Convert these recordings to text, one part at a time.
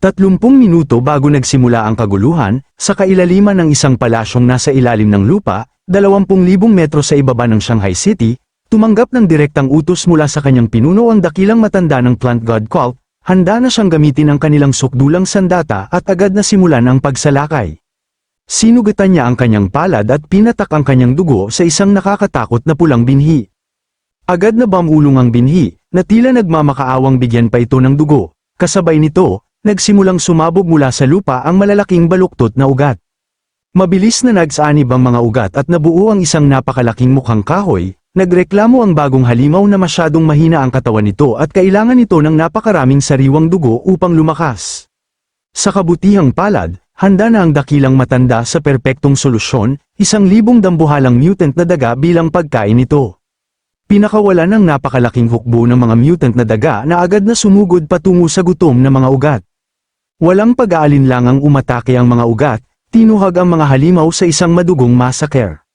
30 minuto bago nagsimula ang kaguluhan, sa kailaliman ng isang palasyong nasa ilalim ng lupa, 20,000 metro sa ibaba ng Shanghai City, tumanggap ng direktang utos mula sa kanyang pinuno ang dakilang matanda ng plant god cult, handa na siyang gamitin ang kanilang sukdulang sandata at agad na simulan ang pagsalakay. Sinugatan niya ang kanyang palad at pinatak ang kanyang dugo sa isang nakakatakot na pulang binhi. Agad na bamulong ang binhi, na tila nagmamakaawang bigyan pa ito ng dugo, kasabay nito, nagsimulang sumabog mula sa lupa ang malalaking baluktot na ugat. Mabilis na nagsanib ang mga ugat at nabuo ang isang napakalaking mukhang kahoy, nagreklamo ang bagong halimaw na masyadong mahina ang katawan nito at kailangan nito ng napakaraming sariwang dugo upang lumakas. Sa kabutihang palad, handa na ang dakilang matanda sa perpektong solusyon, 1,000 dambuhalang mutant na daga bilang pagkain nito. Pinakawalan ng napakalaking hukbo ng mga mutant na daga na agad na sumugod patungo sa gutom na mga ugat. Walang pag-aalinlangang umatake ang mga ugat, tinuhag ang mga halimaw sa isang madugong massacre.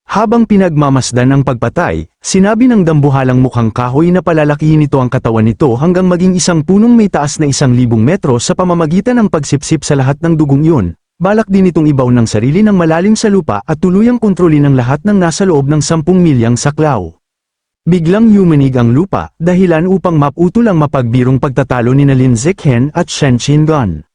Habang pinagmamasdan ang pagpatay, sinabi ng dambuhalang mukhang kahoy na palalakihin nito ang katawan nito hanggang maging isang punong may taas na 1,000 metro sa pamamagitan ng pagsipsip sa lahat ng dugong yun. Balak din itong ibaw ng sarili ng malalim sa lupa at tuluyang kontrolin ang lahat ng nasa loob ng 10 milyang saklaw. Biglang yumanig ang lupa, dahilan upang maputol ang mapagbirong pagtatalo ni Lin Zichen at Shen Qingan.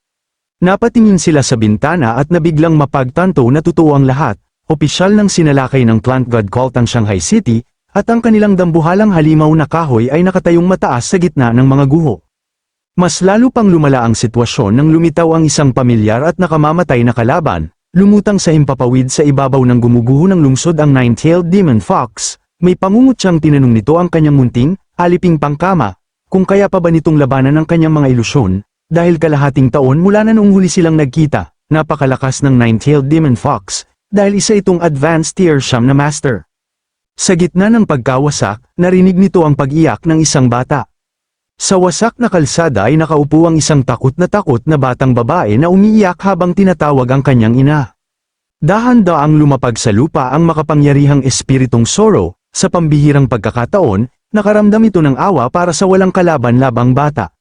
Napatingin sila sa bintana at nabiglang mapagtanto na totoo ang lahat, opisyal ng sinalakay ng plant god cult ang Shanghai City, at ang kanilang dambuhalang halimaw na kahoy ay nakatayong mataas sa gitna ng mga guho. Mas lalo pang lumala ang sitwasyon nang lumitaw ang isang pamilyar at nakamamatay na kalaban, lumutang sa himpapawid sa ibabaw ng gumuguho ng lungsod ang nine-tailed demon fox. May pangungutyang tinanong nito ang kanyang munting, aliping pangkama, kung kaya pa ba nitong labanan ang kanyang mga ilusyon, dahil kalahating taon mula na noong huli silang nagkita, napakalakas ng nine-tailed demon fox, dahil isa itong advanced tier siyam na master. Sa gitna ng pagkawasak, narinig nito ang pag-iyak ng isang bata. Sa wasak na kalsada ay nakaupo ang isang takot na batang babae na umiiyak habang tinatawag ang kanyang ina. Dahan-daang lumapag sa lupa ang makapangyarihang espiritong Zoro. Sa pambihirang pagkakataon, nakaramdam ito ng awa para sa walang kalaban-labang bata.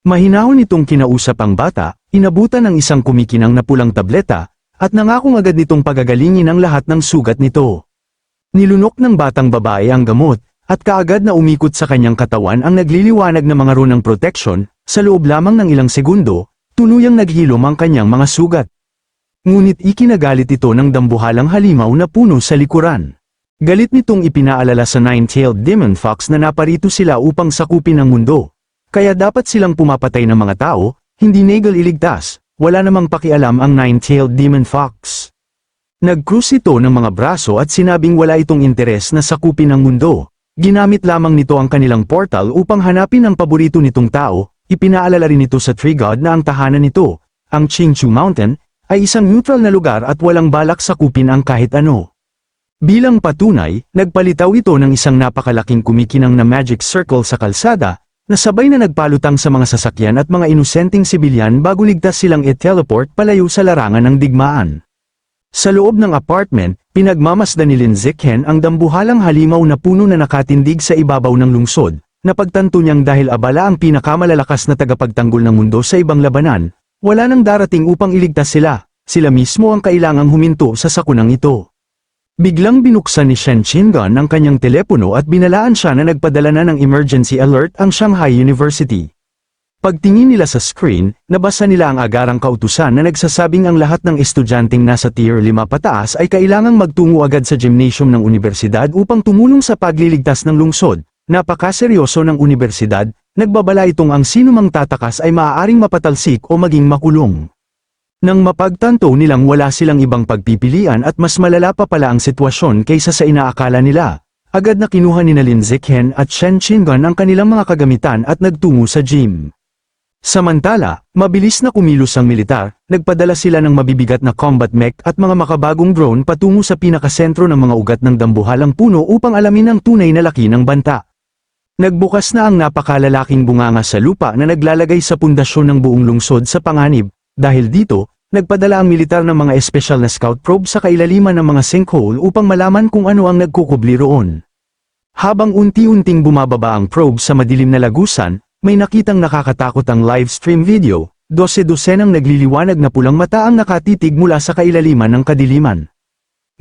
Mahinahon itong kinausap ang bata, inabutan ng isang kumikinang na pulang tableta, at nangakong agad nitong pagagalingin ang lahat ng sugat nito. Nilunok ng batang babae ang gamot, at kaagad na umikot sa kanyang katawan ang nagliliwanag na mga runang protection, sa loob lamang ng ilang segundo, tuluyang naghilom ang kanyang mga sugat. Ngunit ikinagalit ito ng dambuhalang halimaw na puno sa likuran. Galit nitong ipinaalala sa nine-tailed demon fox na naparito sila upang sakupin ang mundo. Kaya dapat silang pumapatay ng mga tao, hindi nagel iligtas, wala namang pakialam ang nine-tailed demon fox. Nag-cruise ito ng mga braso at sinabing wala itong interes na sakupin ang mundo. Ginamit lamang nito ang kanilang portal upang hanapin ang paborito nitong tao, ipinaalala rin ito sa tree god na ang tahanan nito, ang Qingchu Mountain, ay isang neutral na lugar at walang balak sakupin ang kahit ano. Bilang patunay, nagpalitaw ito ng isang napakalaking kumikinang na magic circle sa kalsada, na sabay na nagpalutang sa mga sasakyan at mga inosenteng sibilyan bago ligtas silang i-teleport palayo sa larangan ng digmaan. Sa loob ng apartment, pinagmamasdan ni Lin Zichen ang dambuhalang halimaw na puno na nakatindig sa ibabaw ng lungsod, napagtanto niyang dahil abala ang pinakamalalakas na tagapagtanggol ng mundo sa ibang labanan, wala nang darating upang iligtas sila mismo ang kailangang huminto sa sakunang ito. Biglang binuksan ni Shen Qingan ang kanyang telepono at binalaan siya na nagpadala na ng emergency alert ang Shanghai University. Pagtingin nila sa screen, nabasa nila ang agarang kautusan na nagsasabing ang lahat ng estudyanteng nasa tier 5 pataas ay kailangang magtungo agad sa gymnasium ng universidad upang tumulong sa pagliligtas ng lungsod. Napakaseryoso ng universidad, nagbabala itong ang sinumang tatakas ay maaaring mapatalsik o maging makulong. Nang mapagtanto nilang wala silang ibang pagpipilian at mas malala pa pala ang sitwasyon kaysa sa inaakala nila, agad na kinuha ni Lin Zichen at Shen Qingan ang kanilang mga kagamitan at nagtungo sa gym. Samantala, mabilis na kumilos ang militar, nagpadala sila ng mabibigat na combat mech at mga makabagong drone patungo sa pinakasentro ng mga ugat ng dambuhalang puno upang alamin ang tunay na laki ng banta. Nagbukas na ang napakalalaking bunganga sa lupa na naglalagay sa pundasyon ng buong lungsod sa panganib. Dahil dito, nagpadala ang militar ng mga espesyal na scout probe sa kailaliman ng mga sinkhole upang malaman kung ano ang nagkukubli roon. Habang unti-unting bumababa ang probe sa madilim na lagusan, may nakitang nakakatakot ang live stream video, dose-dosenang nagliliwanag na pulang mata ang nakatitig mula sa kailaliman ng kadiliman.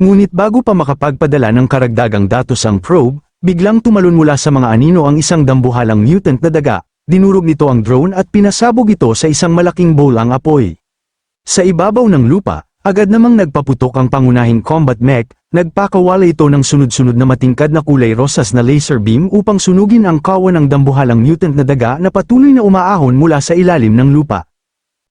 Ngunit bago pa makapagpadala ng karagdagang datos ang probe, biglang tumalon mula sa mga anino ang isang dambuhalang mutant na daga, dinurog nito ang drone at pinasabog ito sa isang malaking bolang apoy. Sa ibabaw ng lupa, agad namang nagpaputok ang pangunahing combat mech, nagpakawala ito ng sunod-sunod na matingkad na kulay rosas na laser beam upang sunugin ang kawan ng dambuhalang mutant na daga na patuloy na umaahon mula sa ilalim ng lupa.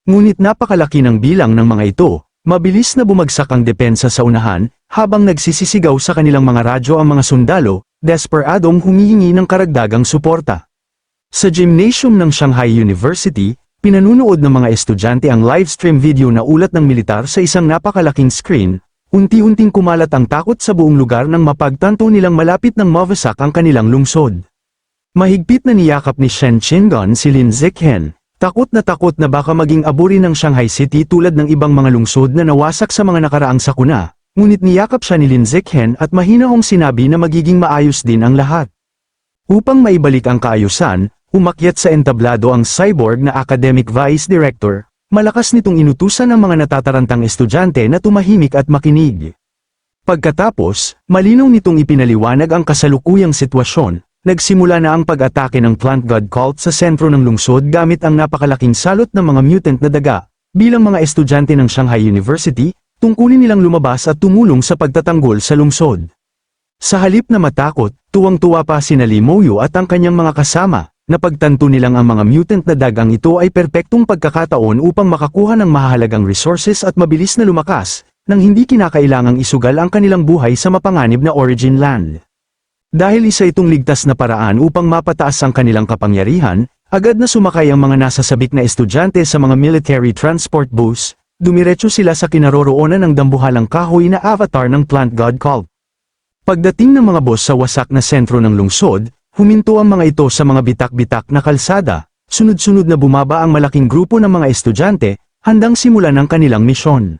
Ngunit napakalaki ng bilang ng mga ito, mabilis na bumagsak ang depensa sa unahan, habang nagsisisigaw sa kanilang mga radyo ang mga sundalo, desperadong humihingi ng karagdagang suporta. Sa gymnasium ng Shanghai University, pinanunood ng mga estudyante ang livestream video na ulat ng militar sa isang napakalaking screen, unti-unting kumalat ang takot sa buong lugar nang mapagtanto nilang malapit ng mawasak ang kanilang lungsod. Mahigpit na niyakap ni Shen Qingan si Lin Zichen, takot na baka maging aburi ng Shanghai City tulad ng ibang mga lungsod na nawasak sa mga nakaraang sakuna, ngunit niyakap siya ni Lin Zichen at mahinahong sinabi na magiging maayos din ang lahat. Upang maibalik ang kaayusan, umakyat sa entablado ang cyborg na academic vice director, malakas nitong inutusan ang mga natatarantang estudyante na tumahimik at makinig. Pagkatapos, malinaw nitong ipinaliwanag ang kasalukuyang sitwasyon, nagsimula na ang pag-atake ng Plant God Cult sa sentro ng lungsod gamit ang napakalaking salot ng mga mutant na daga, bilang mga estudyante ng Shanghai University, tungkulin nilang lumabas at tumulong sa pagtatanggol sa lungsod. Sa halip na matakot, tuwang-tuwa pa sina Li Moyu at ang kanyang mga kasama, napagtanto nilang ang mga mutant na dagang ito ay perpektong pagkakataon upang makakuha ng mahalagang resources at mabilis na lumakas, nang hindi kinakailangang isugal ang kanilang buhay sa mapanganib na origin land. Dahil isa itong ligtas na paraan upang mapataas ang kanilang kapangyarihan, agad na sumakay ang mga nasasabik na estudyante sa mga military transport bus, dumiretso sila sa kinaroroonan ng dambuhalang kahoy na avatar ng Plant God Cult. Pagdating ng mga bus sa wasak na sentro ng lungsod, huminto ang mga ito sa mga bitak-bitak na kalsada, sunod-sunod na bumaba ang malaking grupo ng mga estudyante, handang simulan ang kanilang misyon.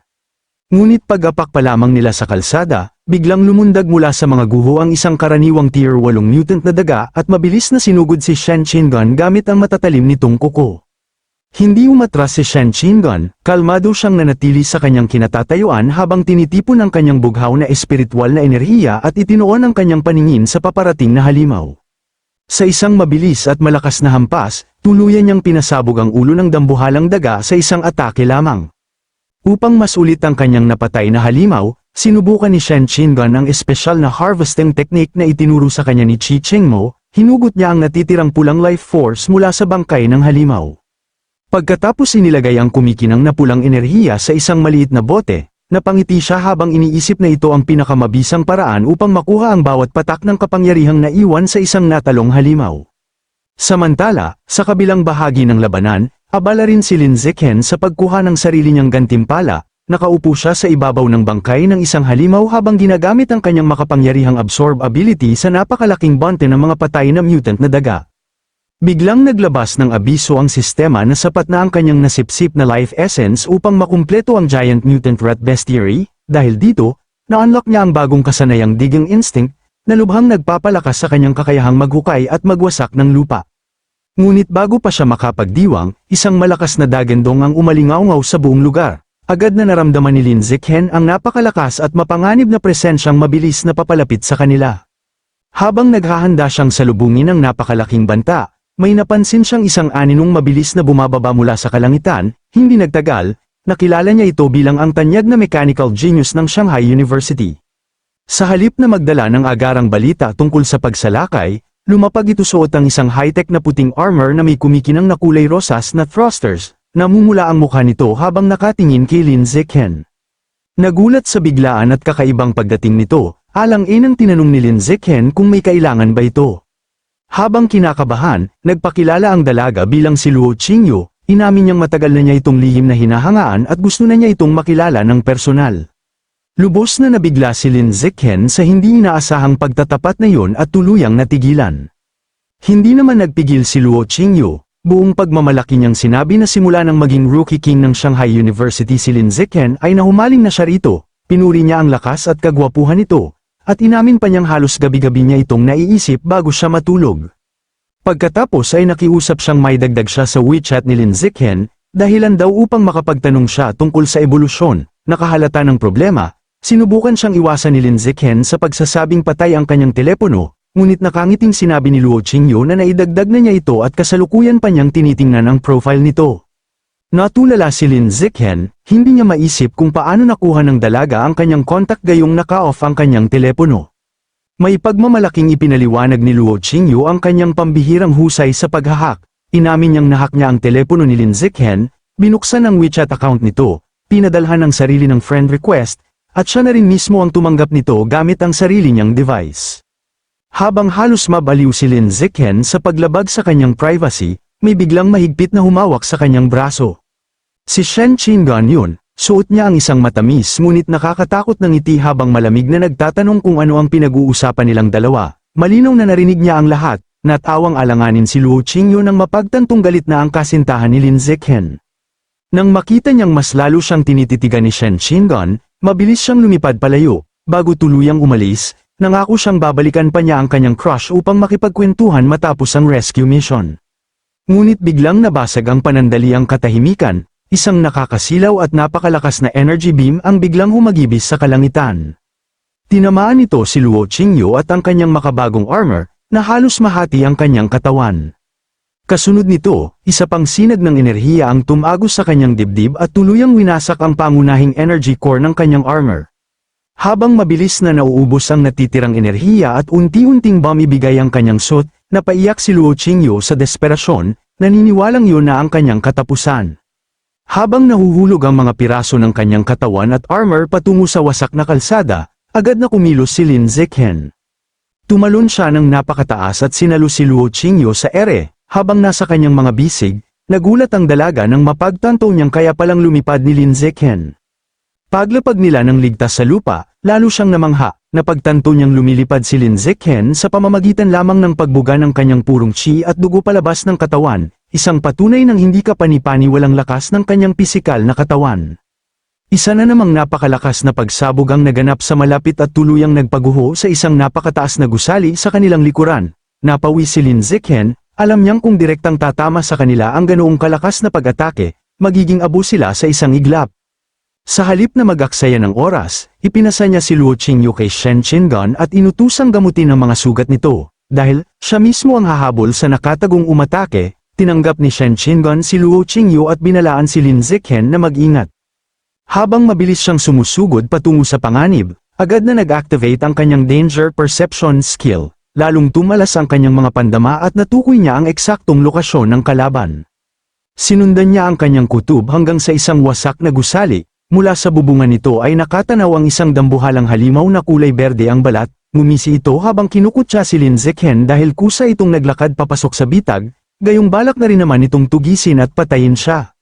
Ngunit pag-apak pa lamang nila sa kalsada, biglang lumundag mula sa mga guho ang isang karaniwang tier 8 mutant na daga at mabilis na sinugod si Shen Qingan gamit ang matatalim nitong kuko. Hindi umatras si Shen Qingan, kalmado siyang nanatili sa kanyang kinatatayuan habang tinitipon ang kanyang bughaw na espiritual na enerhiya at itinuon ang kanyang paningin sa paparating na halimaw. Sa isang mabilis at malakas na hampas, tuluyan niyang pinasabog ang ulo ng dambuhalang daga sa isang atake lamang. Upang masulit ang kanyang napatay na halimaw, sinubukan ni Shen Qingan ang espesyal na harvesting technique na itinuro sa kanya ni Qi Chengmo, hinugot niya ang natitirang pulang life force mula sa bangkay ng halimaw. Pagkatapos inilagay ang kumikinang na pulang enerhiya sa isang maliit na bote, napangiti siya habang iniisip na ito ang pinakamabisang paraan upang makuha ang bawat patak ng kapangyarihang naiwan sa isang natalong halimaw. Samantala, sa kabilang bahagi ng labanan, abala rin si Lin Zichen sa pagkuha ng sarili niyang gantimpala, nakaupo siya sa ibabaw ng bangkay ng isang halimaw habang ginagamit ang kanyang makapangyarihang absorb ability sa napakalaking bunte ng mga patay na mutant na daga. Biglang naglabas ng abiso ang sistema na sapat na ang kanyang nasipsip na life essence upang makumpleto ang giant mutant rat bestiary, dahil dito, na-unlock niya ang bagong kasanayang digging instinct, na lubhang nagpapalakas sa kanyang kakayahang maghukay at magwasak ng lupa. Ngunit bago pa siya makapagdiwang, isang malakas na dagandong ang umalingaungaw sa buong lugar. Agad na naramdaman ni Lin Zichen ang napakalakas at mapanganib na presensyang mabilis na papalapit sa kanila. Habang naghahanda siyang salubungin ng napakalaking banta, may napansin siyang isang aninong mabilis na bumababa mula sa kalangitan, hindi nagtagal, nakilala niya ito bilang ang tanyag na mechanical genius ng Shanghai University. Sa halip na magdala ng agarang balita tungkol sa pagsalakay, lumapag ito suot ang isang high-tech na puting armor na may kumikinang na kulay rosas na thrusters, namumula ang mukha nito habang nakatingin kay Lin Zichen. Nagulat sa biglaan at kakaibang pagdating nito, alang-inang tinanong ni Lin Zichen kung may kailangan ba ito. Habang kinakabahan, nagpakilala ang dalaga bilang si Luo Qingyu, inamin niyang matagal na niya itong lihim na hinahangaan at gusto na niya itong makilala ng personal. Lubos na nabigla si Lin Zichen sa hindi inaasahang pagtatapat na yun at tuluyang natigilan. Hindi naman nagpigil si Luo Qingyu, buong pagmamalaki niyang sinabi na simula nang maging rookie king ng Shanghai University si Lin Zichen ay nahumaling na siya rito, pinuri niya ang lakas at kagwapuhan nito. At inamin pa niyang halos gabi-gabi niya itong naiisip bago siya matulog. Pagkatapos ay nakiusap siyang may dagdag siya sa WeChat ni Lin Zichen, Dahilan daw upang makapagtanong siya tungkol sa ebolusyon. Nakahalata ng problema, sinubukan siyang iwasan ni Lin Zichen sa pagsasabing patay ang kanyang telepono, ngunit nakangiting sinabi ni Luo Qingyu na naidagdag na niya ito at kasalukuyan pa niyang tinitingnan ang profile nito. Natulala si Lin Zichen, hindi niya maisip kung paano nakuha ng dalaga ang kanyang kontak gayong naka-off ang kanyang telepono. May pagmamalaking ipinaliwanag ni Luo Qingyu ang kanyang pambihirang husay sa paghahack. Inamin niyang nahack niya ang telepono ni Lin Zichen, binuksan ang WeChat account nito, pinadalhan ang sarili ng friend request, at siya na rin mismo ang tumanggap nito gamit ang sarili niyang device. Habang halos mabaliw si Lin Zichen sa paglabag sa kanyang privacy, may biglang mahigpit na humawak sa kanyang braso. Si Shen Qingan yun, suot niya ang isang matamis ngunit nakakatakot na ngiti habang malamig na nagtatanong kung ano ang pinag-uusapan nilang dalawa. Malinaw na narinig niya ang lahat. Natawang alanganin si Luo Qingyu nang mapagtantong galit na ang kasintahan ni Lin Zichen. Nang makita niyang mas lalo siyang tinititigan ni Shen Qingan, mabilis siyang lumipad palayo. Bago tuluyang umalis, nangako siyang babalikan pa niya ang kanyang crush upang makipagkwentuhan matapos ang rescue mission. Ngunit biglang nabasag ang panandaliang katahimikan, isang nakakasilaw at napakalakas na energy beam ang biglang humagibis sa kalangitan. Tinamaan nito si Luo Qingyu at ang kanyang makabagong armor, na halos mahati ang kanyang katawan. Kasunod nito, isa pang sinag ng enerhiya ang tumagos sa kanyang dibdib at tuluyang winasak ang pangunahing energy core ng kanyang armor. Habang mabilis na nauubos ang natitirang enerhiya at unti-unting bumibigay ang kanyang suit, napaiyak si Luo Qingyu sa desperasyon, naniniwalang yun na ang kanyang katapusan. Habang nahuhulog ang mga piraso ng kanyang katawan at armor patungo sa wasak na kalsada, agad na kumilos si Lin Zichen. Tumalon siya ng napakataas at sinalo si Luo Qingyu sa ere, habang nasa kanyang mga bisig, nagulat ang dalaga nang mapagtanto niyang kaya palang lumipad ni Lin Zichen. Paglapag nila ng ligtas sa lupa, lalo siyang namangha, napagtanto niyang lumilipad si Lin Zichen sa pamamagitan lamang ng pagbuga ng kanyang purong chi at dugo palabas ng katawan, isang patunay ng hindi kapani-paniwalang lakas ng kanyang pisikal na katawan. Isa na namang napakalakas na pagsabog ang naganap sa malapit at tuluyang nagpaguho sa isang napakataas na gusali sa kanilang likuran. Napawi si Lin Zichen, alam niyang kung direktang tatama sa kanila ang ganoong kalakas na pag-atake, magiging abo sila sa isang iglap. Sa halip na mag-aksaya ng oras, ipinasa niya si Luo Qingyu kay Shen Qingan at inutusang gamutin ang mga sugat nito. Dahil siya mismo ang hahabol sa nakatagong umatake, tinanggap ni Shen Qingan si Luo Qingyu at binalaan si Lin Zichen na mag-ingat. Habang mabilis siyang sumusugod patungo sa panganib, agad na nag-activate ang kanyang danger perception skill, lalong tumalas ang kanyang mga pandama at natukoy niya ang eksaktong lokasyon ng kalaban. Sinundan niya ang kanyang kutob hanggang sa isang wasak na gusali, mula sa bubungan nito ay nakatanaw ang isang dambuhalang halimaw na kulay berde ang balat, ngumisi ito habang kinukutya si Lin Zichen dahil kusa itong naglakad papasok sa bitag, gayong balak na rin naman itong tugisin at patayin siya.